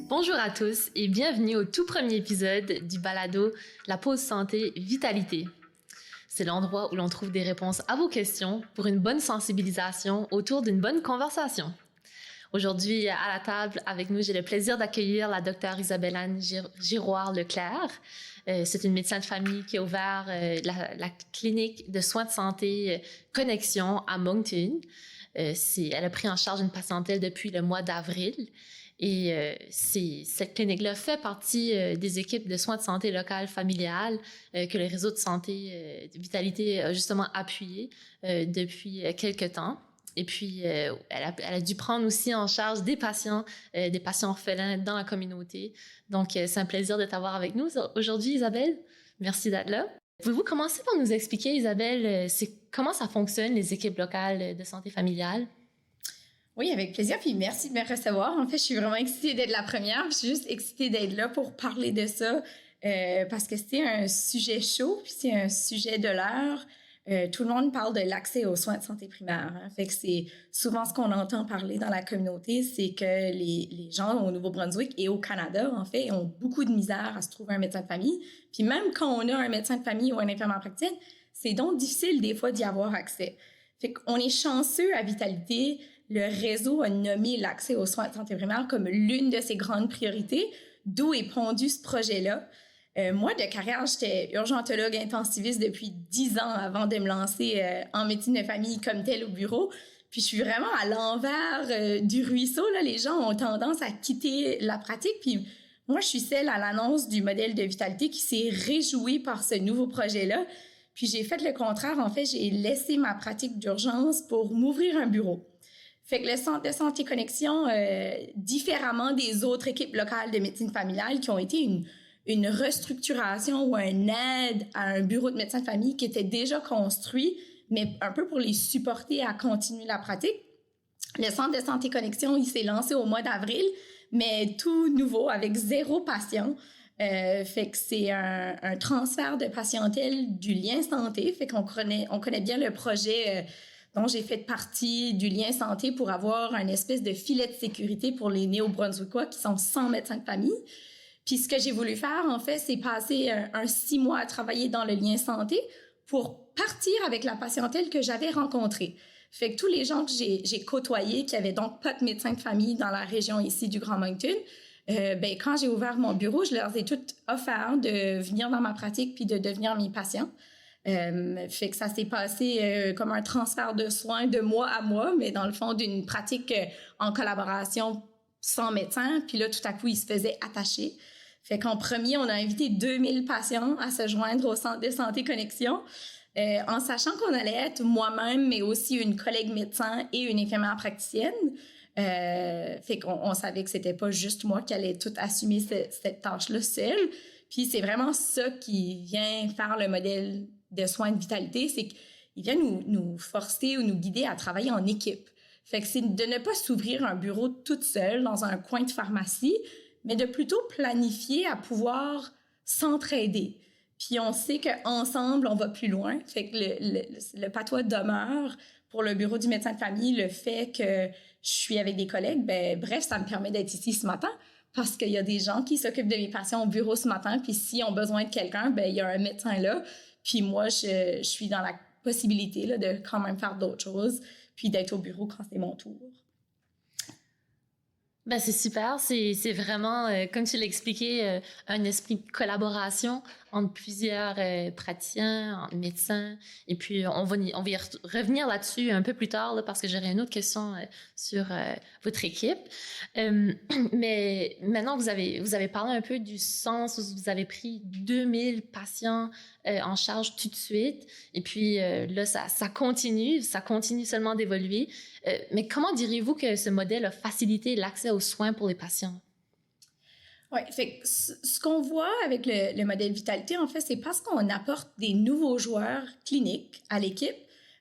Bonjour à tous et bienvenue au tout premier épisode du balado La pause santé vitalité. C'est l'endroit où l'on trouve des réponses à vos questions pour une bonne sensibilisation autour d'une bonne conversation. Aujourd'hui, à la table avec nous, j'ai le plaisir d'accueillir la docteure Isabelle-Anne Giroir-Leclerc. C'est une médecin de famille qui a ouvert la clinique de soins de santé Connexion à Moncton. Elle a pris en charge une patientèle depuis le mois d'avril. Et cette clinique-là fait partie des équipes de soins de santé locales familiales que le réseau de santé Vitalité a justement appuyé depuis quelques temps. Et puis, elle a dû prendre aussi en charge des patients orphelins dans la communauté. Donc, c'est un plaisir de t'avoir avec nous aujourd'hui, Isabelle. Merci d'être là. Pouvez-vous commencer par nous expliquer, Isabelle, comment ça fonctionne, les équipes locales de santé familiale? Oui, avec plaisir, puis merci de me recevoir. En fait, je suis vraiment excitée d'être la première. Je suis juste excitée d'être là pour parler de ça parce que c'est un sujet chaud, puis c'est un sujet de l'heure. Tout le monde parle de l'accès aux soins de santé primaire. Hein. Fait que c'est souvent ce qu'on entend parler dans la communauté, c'est que les gens au Nouveau-Brunswick et au Canada, en fait, ont beaucoup de misère à se trouver un médecin de famille. Puis même quand on a un médecin de famille ou un infirmière praticienne, c'est donc difficile des fois d'y avoir accès. Fait qu'on est chanceux à Vitalité. Le réseau a nommé l'accès aux soins de santé primaire comme l'une de ses grandes priorités, d'où est pondu ce projet-là. Moi, de carrière, j'étais urgentologue intensiviste depuis 10 ans avant de me lancer en médecine de famille comme telle au bureau. Puis je suis vraiment à l'envers du ruisseau. Là. Les gens ont tendance à quitter la pratique. Puis moi, je suis celle à l'annonce du modèle de Vitalité qui s'est réjouie par ce nouveau projet-là. Puis j'ai fait le contraire. En fait, j'ai laissé ma pratique d'urgence pour m'ouvrir un bureau. Fait que le Centre de santé Connexion, différemment des autres équipes locales de médecine familiale qui ont été une restructuration ou une aide à un bureau de médecin de famille qui était déjà construit, mais un peu pour les supporter à continuer la pratique. Le Centre de santé Connexion, il s'est lancé au mois d'avril, mais tout nouveau, avec 0 patient. Fait que c'est un transfert de patientèle du lien santé. Fait qu'on connaît bien le projet dont j'ai fait partie du lien santé pour avoir un espèce de filet de sécurité pour les Néo-Brunswickois qui sont sans médecin de famille. Puis ce que j'ai voulu faire, en fait, c'est passer un 6 mois à travailler dans le lien santé pour partir avec la patientèle que j'avais rencontrée. Fait que tous les gens que j'ai côtoyés, qui avaient donc pas de médecin de famille dans la région ici du Grand Moncton, quand j'ai ouvert mon bureau, je leur ai toutes offert de venir dans ma pratique puis de devenir mes patients. Fait que ça s'est passé comme un transfert de soins de mois à mois, mais dans le fond d'une pratique en collaboration sans médecin. Puis là, tout à coup, ils se faisaient attacher. Fait qu'en premier, on a invité 2000 patients à se joindre au Centre de santé Connexion, en sachant qu'on allait être moi-même, mais aussi une collègue médecin et une infirmière praticienne. Fait qu'on savait que c'était pas juste moi qui allais tout assumer cette tâche-là seule. Puis c'est vraiment ça qui vient faire le modèle de soins de vitalité, c'est qu'il vient nous forcer ou nous guider à travailler en équipe. Fait que c'est de ne pas s'ouvrir un bureau toute seule dans un coin de pharmacie, mais de plutôt planifier à pouvoir s'entraider. Puis on sait qu'ensemble, on va plus loin. Fait que le patois demeure pour le bureau du médecin de famille, le fait que je suis avec des collègues, bref, ça me permet d'être ici ce matin parce qu'il y a des gens qui s'occupent de mes patients au bureau ce matin, puis s'ils ont besoin de quelqu'un, il y a un médecin là. Puis moi, je suis dans la possibilité là, de quand même faire d'autres choses, puis d'être au bureau quand c'est mon tour. Ben c'est super, c'est vraiment, comme tu l'as expliqué, un esprit de collaboration entre plusieurs praticiens, médecins, et puis on va y revenir là-dessus un peu plus tard là, parce que j'aurai une autre question sur votre équipe. Mais maintenant, vous avez parlé un peu du sens où vous avez pris 2000 patients en charge tout de suite, et puis là, ça continue seulement d'évoluer. Mais comment diriez-vous que ce modèle a facilité l'accès aux soins pour les patients? Oui, fait que ce qu'on voit avec le modèle Vitalité, en fait, c'est parce qu'on apporte des nouveaux joueurs cliniques à l'équipe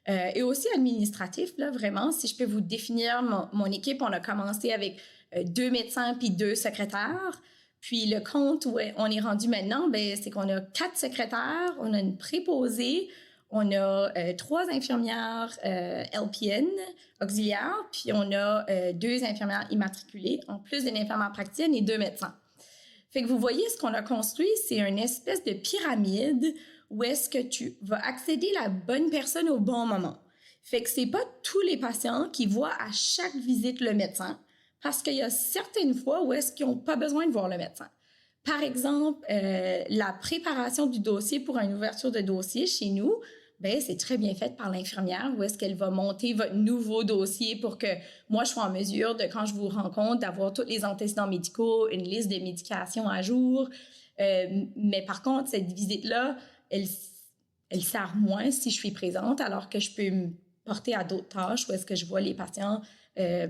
et aussi administratifs, là, vraiment. Si je peux vous définir mon équipe, on a commencé avec 2 médecins puis 2 secrétaires. Puis le compte où on est rendu maintenant, c'est qu'on a 4 secrétaires, on a une préposée, On a 3 infirmières LPN, auxiliaires, puis on a 2 infirmières immatriculées, en plus d'une infirmière praticienne et 2 médecins. Fait que vous voyez, ce qu'on a construit, c'est une espèce de pyramide où est-ce que tu vas accéder à la bonne personne au bon moment. Fait que c'est pas tous les patients qui voient à chaque visite le médecin, parce qu'il y a certaines fois où est-ce qu'ils n'ont pas besoin de voir le médecin. Par exemple, la préparation du dossier pour une ouverture de dossier chez nous, ben c'est très bien fait par l'infirmière où est-ce qu'elle va monter votre nouveau dossier pour que moi, je sois en mesure de, quand je vous rencontre, d'avoir tous les antécédents médicaux, une liste de médications à jour. Mais par contre, cette visite-là, elle sert moins si je suis présente, alors que je peux me porter à d'autres tâches où est-ce que je vois les patients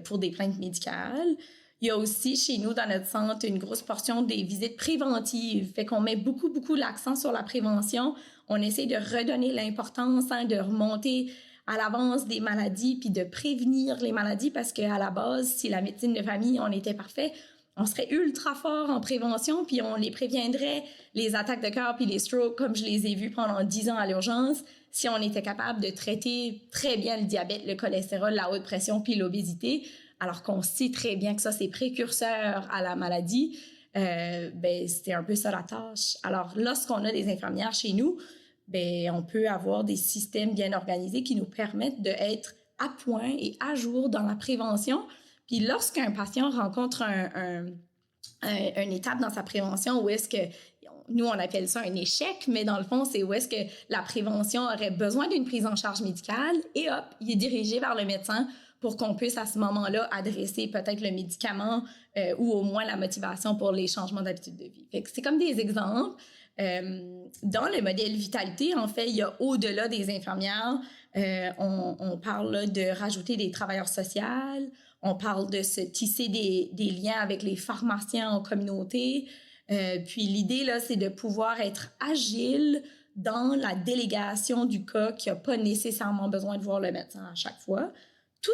pour des plaintes médicales. Il y a aussi chez nous, dans notre centre, une grosse portion des visites préventives. Fait qu'on met beaucoup l'accent sur la prévention. On essaie de redonner l'importance, de remonter à l'avance des maladies puis de prévenir les maladies parce qu'à la base, si la médecine de famille, on était parfait, on serait ultra fort en prévention puis on les préviendrait, les attaques de cœur puis les strokes, comme je les ai vus pendant 10 ans à l'urgence, si on était capable de traiter très bien le diabète, le cholestérol, la haute pression puis l'obésité, alors qu'on sait très bien que ça, c'est précurseur à la maladie, ben c'était un peu ça la tâche. Alors, lorsqu'on a des infirmières chez nous, ben on peut avoir des systèmes bien organisés qui nous permettent d'être à point et à jour dans la prévention. Puis lorsqu'un patient rencontre une étape dans sa prévention où est-ce que, nous, on appelle ça un échec, mais dans le fond, c'est où est-ce que la prévention aurait besoin d'une prise en charge médicale et hop, il est dirigé vers le médecin pour qu'on puisse à ce moment-là adresser peut-être le médicament ou au moins la motivation pour les changements d'habitude de vie. Fait que c'est comme des exemples. Dans le modèle vitalité, en fait, il y a au-delà des infirmières, on parle là, de rajouter des travailleurs sociaux, on parle de se tisser des liens avec les pharmaciens en communauté. Puis l'idée, là, c'est de pouvoir être agile dans la délégation du cas qui n'a pas nécessairement besoin de voir le médecin à chaque fois, tout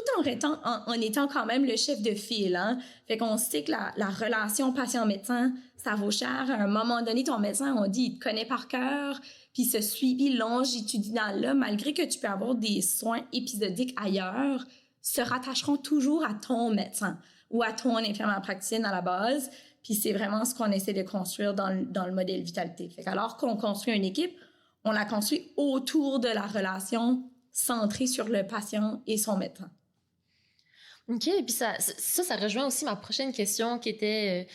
en étant quand même le chef de file. Hein? Fait qu'on sait que la relation patient-médecin, ça vaut cher. À un moment donné, ton médecin, on dit, il te connaît par cœur. Puis ce suivi longitudinal-là, malgré que tu peux avoir des soins épisodiques ailleurs, se rattacheront toujours à ton médecin ou à ton infirmière praticienne à la base. Puis c'est vraiment ce qu'on essaie de construire dans le modèle vitalité. Fait qu'alors qu'on construit une équipe, on la construit autour de la relation centrée sur le patient et son médecin. OK, puis ça rejoint aussi ma prochaine question qui était,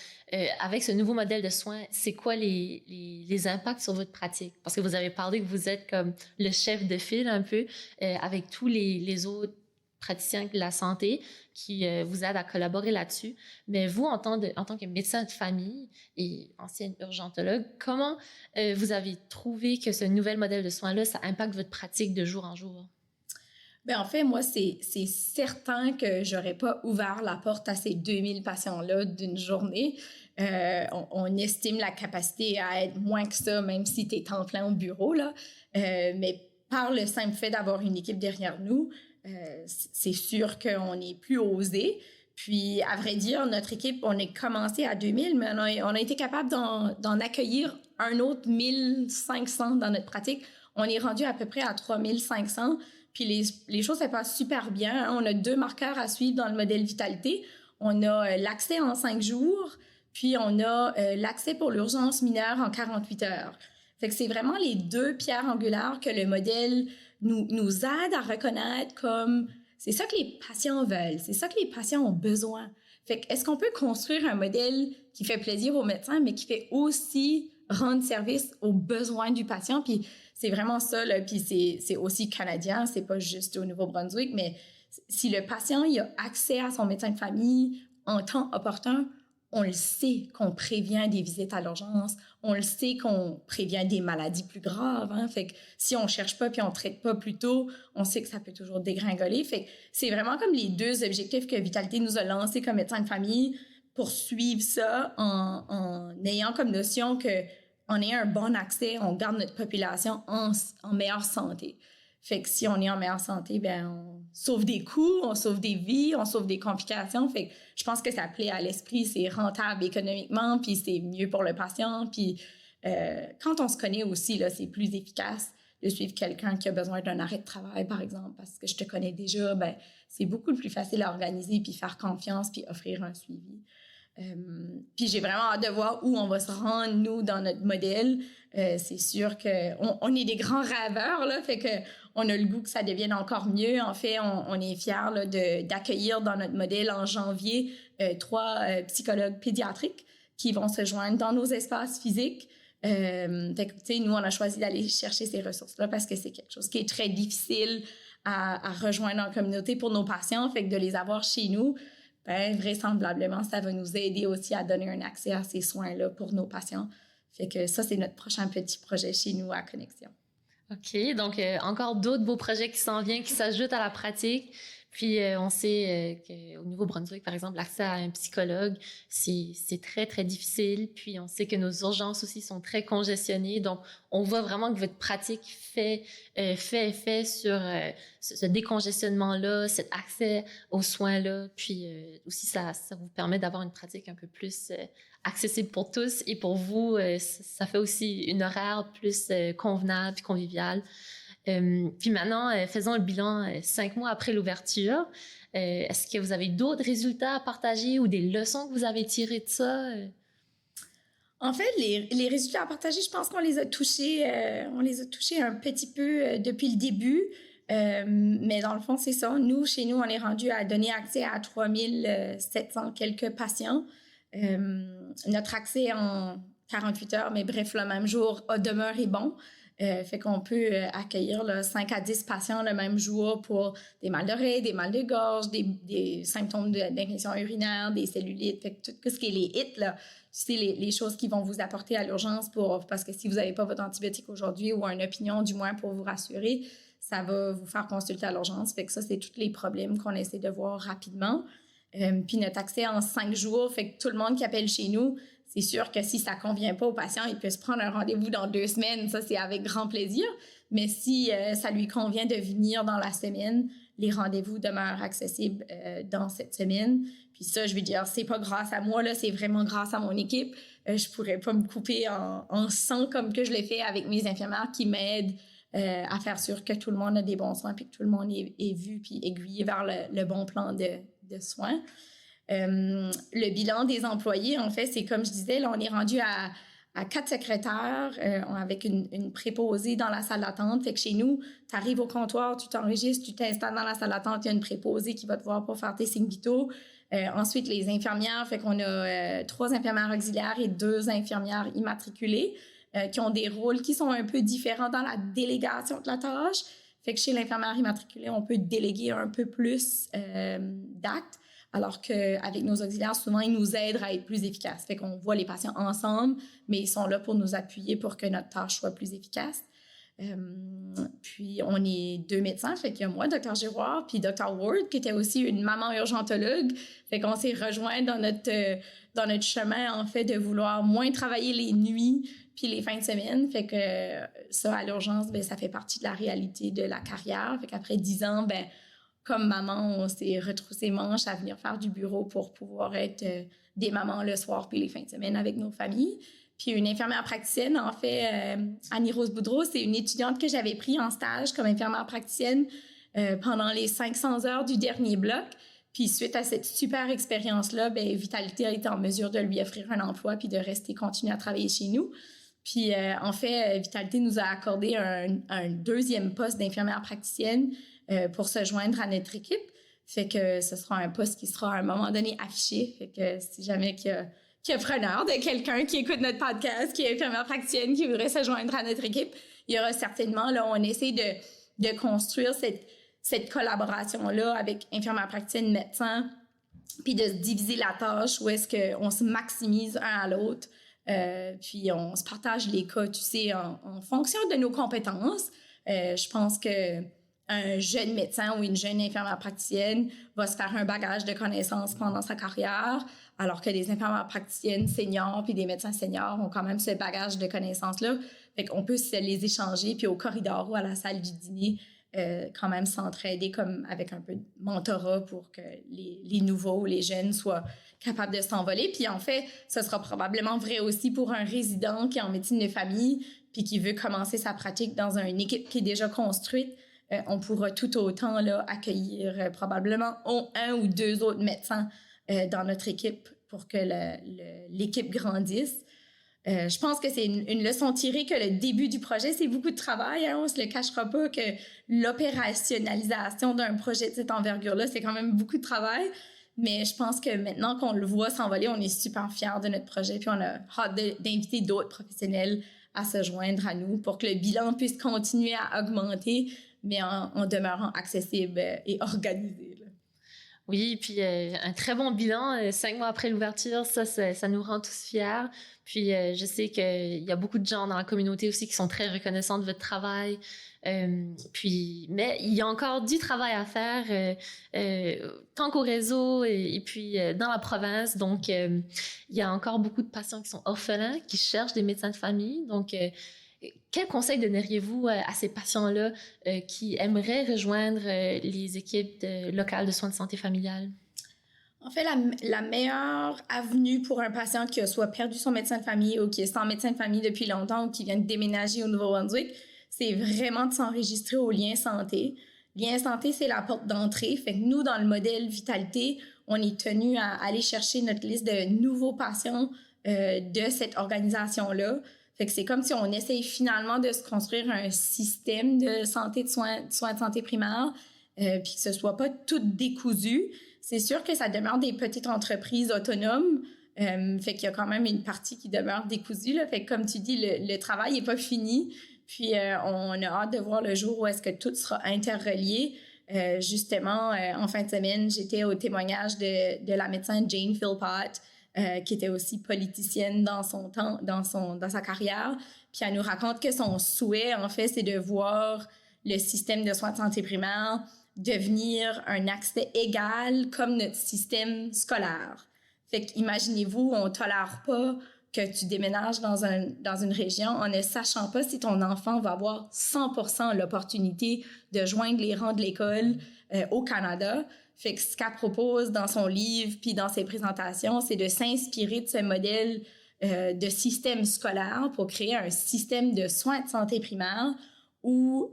avec ce nouveau modèle de soins, c'est quoi les impacts sur votre pratique? Parce que vous avez parlé que vous êtes comme le chef de file un peu, avec tous les autres praticiens de la santé qui vous aident à collaborer là-dessus. Mais vous, en tant que médecin de famille et ancienne urgentologue, comment vous avez trouvé que ce nouvel modèle de soins-là, ça impacte votre pratique de jour en jour? Bien, en fait, moi, c'est certain que j'aurais pas ouvert la porte à ces 2000 patients-là d'une journée. On estime la capacité à être moins que ça, même si tu es en plein au bureau, là. Mais par le simple fait d'avoir une équipe derrière nous, c'est sûr qu'on est plus osé. Puis, à vrai dire, notre équipe, on a commencé à 2000, mais on a été capable d'en accueillir un autre 1500 dans notre pratique. On est rendu à peu près à 3500. Puis les choses se passent super bien. On a 2 marqueurs à suivre dans le modèle vitalité. On a l'accès en 5 jours, puis on a l'accès pour l'urgence mineure en 48 heures. Fait que c'est vraiment les 2 pierres angulaires que le modèle nous aide à reconnaître comme c'est ça que les patients veulent, c'est ça que les patients ont besoin. Fait que est-ce qu'on peut construire un modèle qui fait plaisir aux médecins, mais qui fait aussi rendre service aux besoins du patient? Puis c'est vraiment ça, là, puis c'est aussi canadien, c'est pas juste au Nouveau-Brunswick, mais si le patient il a accès à son médecin de famille en temps opportun, on le sait qu'on prévient des visites à l'urgence, on le sait qu'on prévient des maladies plus graves. Hein? Fait que si on cherche pas puis on traite pas plus tôt, on sait que ça peut toujours dégringoler. Fait que c'est vraiment comme les 2 objectifs que Vitalité nous a lancés comme médecin de famille pour suivre ça en ayant comme notion que on ait un bon accès, on garde notre population en meilleure santé. Fait que si on est en meilleure santé, ben on sauve des coûts, on sauve des vies, on sauve des complications. Fait que je pense que ça plaît à l'esprit, c'est rentable économiquement, puis c'est mieux pour le patient. Puis quand on se connaît aussi, là, c'est plus efficace. de suivre quelqu'un qui a besoin d'un arrêt de travail, par exemple, parce que je te connais déjà, ben, c'est beaucoup plus facile à organiser, puis faire confiance, puis offrir un suivi. Puis j'ai vraiment hâte de voir où on va se rendre, nous, dans notre modèle. C'est sûr qu'on est des grands rêveurs, là, fait qu'on a le goût que ça devienne encore mieux. En fait, on est fiers là, d'accueillir dans notre modèle en janvier 3 psychologues pédiatriques qui vont se joindre dans nos espaces physiques. Fait que, nous, on a choisi d'aller chercher ces ressources-là parce que c'est quelque chose qui est très difficile à rejoindre en communauté pour nos patients. Fait que de les avoir chez nous, ben, vraisemblablement, ça va nous aider aussi à donner un accès à ces soins-là pour nos patients. Fait que ça, c'est notre prochain petit projet chez nous à Connexion. OK, donc encore d'autres beaux projets qui s'en viennent, qui s'ajoutent à la pratique. Puis on sait qu'au Nouveau-Brunswick, par exemple, l'accès à un psychologue, c'est très, très difficile. Puis on sait que nos urgences aussi sont très congestionnées. Donc, on voit vraiment que votre pratique fait effet sur ce décongestionnement-là, cet accès aux soins-là. Puis aussi, ça vous permet d'avoir une pratique un peu plus accessible pour tous. Et pour vous, ça fait aussi une horaire plus convenable, conviviale. Puis maintenant, faisons le bilan 5 mois après l'ouverture. Est-ce que vous avez d'autres résultats à partager ou des leçons que vous avez tirées de ça? En fait, les résultats à partager, je pense qu'on les a touchés, un petit peu depuis le début. Mais dans le fond, c'est ça. Nous, chez nous, on est rendu à donner accès à 3700 quelques patients. Notre accès en 48 heures, mais bref, le même jour, demeure est bon. Fait qu'on peut accueillir là, 5 à 10 patients le même jour pour des mal d'oreille, des mal de gorge, des symptômes d'infection urinaire, des cellulites. Fait que tout ce qui est les hits, là, c'est les choses qui vont vous apporter à l'urgence parce que si vous n'avez pas votre antibiotique aujourd'hui ou une opinion, du moins pour vous rassurer, ça va vous faire consulter à l'urgence. Fait que ça, c'est tous les problèmes qu'on essaie de voir rapidement. Puis notre accès en 5 jours, fait que tout le monde qui appelle chez nous, c'est sûr que si ça convient pas au patient, il peut se prendre un rendez-vous dans 2 semaines. Ça, c'est avec grand plaisir. Mais si ça lui convient de venir dans la semaine, les rendez-vous demeurent accessibles dans cette semaine. Puis ça, je veux dire, c'est pas grâce à moi, là, c'est vraiment grâce à mon équipe. Je pourrais pas me couper en 100 comme que je l'ai fait avec mes infirmières qui m'aident à faire sûr que tout le monde a des bons soins puis que tout le monde est vu puis aiguillé vers le bon plan de soins. Le bilan des employés, en fait, c'est comme je disais, là, on est rendu à 4 secrétaires avec une préposée dans la salle d'attente. Fait que chez nous, tu arrives au comptoir, tu t'enregistres, tu t'installes dans la salle d'attente, il y a une préposée qui va te voir pour faire tes signes vitaux. Ensuite, les infirmières, fait qu'on a 3 infirmières auxiliaires et 2 infirmières immatriculées qui ont des rôles qui sont un peu différents dans la délégation de la tâche. Fait que chez l'infirmière immatriculée, on peut déléguer un peu plus d'actes. Alors qu'avec nos auxiliaires, souvent, ils nous aident à être plus efficaces. Fait qu'on voit les patients ensemble, mais ils sont là pour nous appuyer pour que notre tâche soit plus efficace. Puis, on est 2 médecins. Fait qu'il y a moi, Dr. Giroir, puis Dr. Ward, qui était aussi une maman urgentologue. Fait qu'on s'est rejoints dans notre chemin, en fait, de vouloir moins travailler les nuits puis les fins de semaine. Fait que ça, à l'urgence, ben, ça fait partie de la réalité de la carrière. Fait qu'après 10 ans, ben, comme maman, on s'est retroussé manches à venir faire du bureau pour pouvoir être des mamans le soir puis les fins de semaine avec nos familles. Puis une infirmière praticienne, en fait, Annie-Rose Boudreau, c'est une étudiante que j'avais pris en stage comme infirmière praticienne pendant les 500 heures du dernier bloc. Puis suite à cette super expérience-là, ben, Vitalité a été en mesure de lui offrir un emploi puis de continuer à travailler chez nous. Puis en fait, Vitalité nous a accordé un 2e poste d'infirmière praticienne pour se joindre à notre équipe. Fait que ce sera un poste qui sera à un moment donné affiché. Fait que si jamais qu'il y a preneur de quelqu'un qui écoute notre podcast, qui est infirmière praticienne, qui voudrait se joindre à notre équipe, il y aura certainement, là, on essaie de construire cette collaboration-là avec infirmière praticienne, médecin, puis de se diviser la tâche où est-ce qu'on se maximise un à l'autre. Puis on se partage les cas, tu sais, en fonction de nos compétences. Je pense que un jeune médecin ou une jeune infirmière praticienne va se faire un bagage de connaissances pendant sa carrière, alors que des infirmières praticiennes seniors puis des médecins seniors ont quand même ce bagage de connaissances-là. Fait qu'on peut se les échanger, puis au corridor ou à la salle du dîner, quand même s'entraider comme avec un peu de mentorat pour que les nouveaux ou les jeunes soient capables de s'envoler. Puis en fait, ce sera probablement vrai aussi pour un résident qui est en médecine de famille puis qui veut commencer sa pratique dans une équipe qui est déjà construite, on pourra tout autant là, accueillir probablement un ou deux autres médecins dans notre équipe pour que l'équipe grandisse. Je pense que c'est une leçon tirée que le début du projet, c'est beaucoup de travail. Hein? On se le cachera pas que l'opérationnalisation d'un projet de cette envergure-là, c'est quand même beaucoup de travail. Mais je pense que maintenant qu'on le voit s'envoler, on est super fiers de notre projet. Puis on a hâte d'inviter d'autres professionnels à se joindre à nous pour que le bilan puisse continuer à augmenter, mais en demeurant accessible et organisé. Là. Oui, puis un très bon bilan, 5 mois après l'ouverture, ça nous rend tous fiers. Puis je sais qu'il y a beaucoup de gens dans la communauté aussi qui sont très reconnaissants de votre travail. Mais il y a encore du travail à faire, tant qu'au réseau et puis dans la province. Donc, il y a encore beaucoup de patients qui sont orphelins, qui cherchent des médecins de famille. Donc, quel conseil donneriez-vous à ces patients-là qui aimeraient rejoindre les équipes locales de soins de santé familiale? En fait, la meilleure avenue pour un patient qui a soit perdu son médecin de famille ou qui est sans médecin de famille depuis longtemps ou qui vient de déménager au Nouveau-Brunswick, c'est vraiment de s'enregistrer au Lien Santé. Lien Santé, c'est la porte d'entrée. Fait que nous, dans le modèle Vitalité, on est tenu à aller chercher notre liste de nouveaux patients de cette organisation-là. Fait que c'est comme si on essaye finalement de se construire un système de santé, de soins de santé primaire, puis que ce soit pas tout décousu. C'est sûr que ça demeure des petites entreprises autonomes, fait qu'il y a quand même une partie qui demeure décousue. Là. Fait que comme tu dis, le travail n'est pas fini. Puis on a hâte de voir le jour où est-ce que tout sera interrelié. Justement, en fin de semaine, j'étais au témoignage de la médecin Jane Philpott, qui était aussi politicienne dans son temps, dans sa carrière. Puis elle nous raconte que son souhait, en fait, c'est de voir le système de soins de santé primaire devenir un accès égal comme notre système scolaire. Fait qu'imaginez-vous, on tolère pas que tu déménages dans une région en ne sachant pas si ton enfant va avoir 100% l'opportunité de joindre les rangs de l'école au Canada. Fait que ce qu'elle propose dans son livre puis dans ses présentations, c'est de s'inspirer de ce modèle de système scolaire pour créer un système de soins de santé primaire où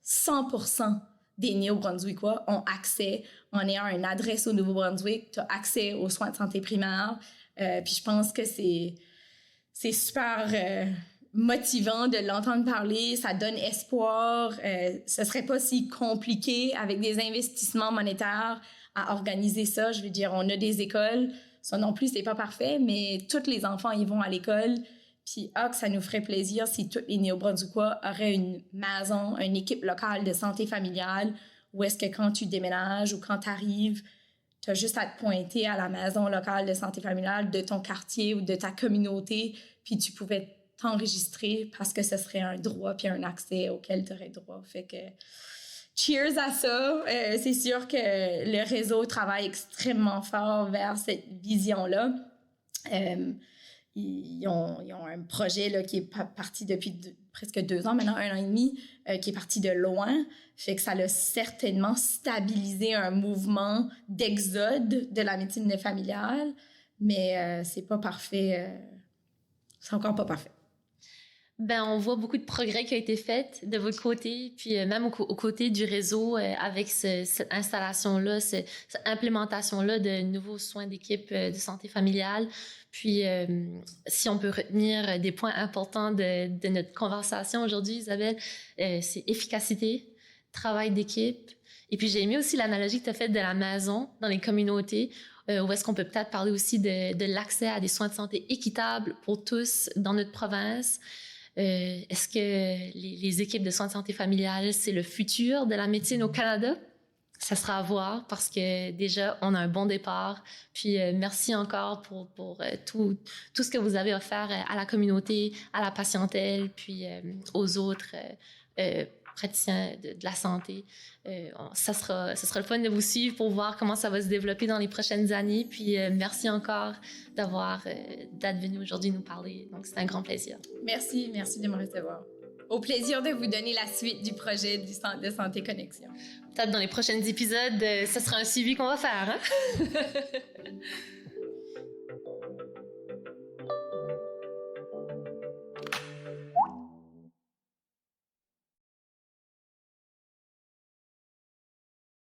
100% des Néo-Brunswickois ont accès, en ayant une adresse au Nouveau-Brunswick, tu as accès aux soins de santé primaire. Puis je pense que c'est super motivant de l'entendre parler, ça donne espoir. Ce serait pas si compliqué avec des investissements monétaires à organiser ça. Je veux dire, on a des écoles, ça non plus, c'est pas parfait, mais tous les enfants, ils vont à l'école. Puis, que ça nous ferait plaisir si tous les Néo-Brunswickois auraient une maison, une équipe locale de santé familiale, où est-ce que quand tu déménages ou quand tu arrives, tu as juste à te pointer à la maison locale de santé familiale de ton quartier ou de ta communauté, puis tu pouvais t'enregistrer parce que ce serait un droit puis un accès auquel tu aurais droit. Fait que cheers à ça. C'est sûr que le réseau travaille extrêmement fort vers cette vision-là. Ils ont un projet là, qui est parti depuis presque 2 ans, maintenant 1 an et demi, qui est parti de loin. Fait que ça a certainement stabilisé un mouvement d'exode de la médecine familiale, mais c'est pas parfait. C'est encore pas parfait. Ben, on voit beaucoup de progrès qui a été fait de votre côté, puis même au côté du réseau avec cette installation-là, cette implémentation-là de nouveaux soins d'équipe de santé familiale. Puis, si on peut retenir des points importants de notre conversation aujourd'hui, Isabelle, c'est efficacité, travail d'équipe. Et puis, j'ai aimé aussi l'analogie que tu as faite de la maison dans les communautés, où est-ce qu'on peut peut-être parler aussi de l'accès à des soins de santé équitables pour tous dans notre province. Est-ce que les équipes de soins de santé familiale, c'est le futur de la médecine au Canada? Ça sera à voir parce que déjà, on a un bon départ. Puis merci encore pour tout ce que vous avez offert à la communauté, à la patientèle, puis aux autres praticiens de la santé. Ça sera le fun de vous suivre pour voir comment ça va se développer dans les prochaines années. Puis merci encore d'être venu aujourd'hui nous parler. Donc, c'est un grand plaisir. Merci de me recevoir. Au plaisir de vous donner la suite du projet du Centre de santé Connexion. Peut-être dans les prochains épisodes, ce sera un suivi qu'on va faire. Hein?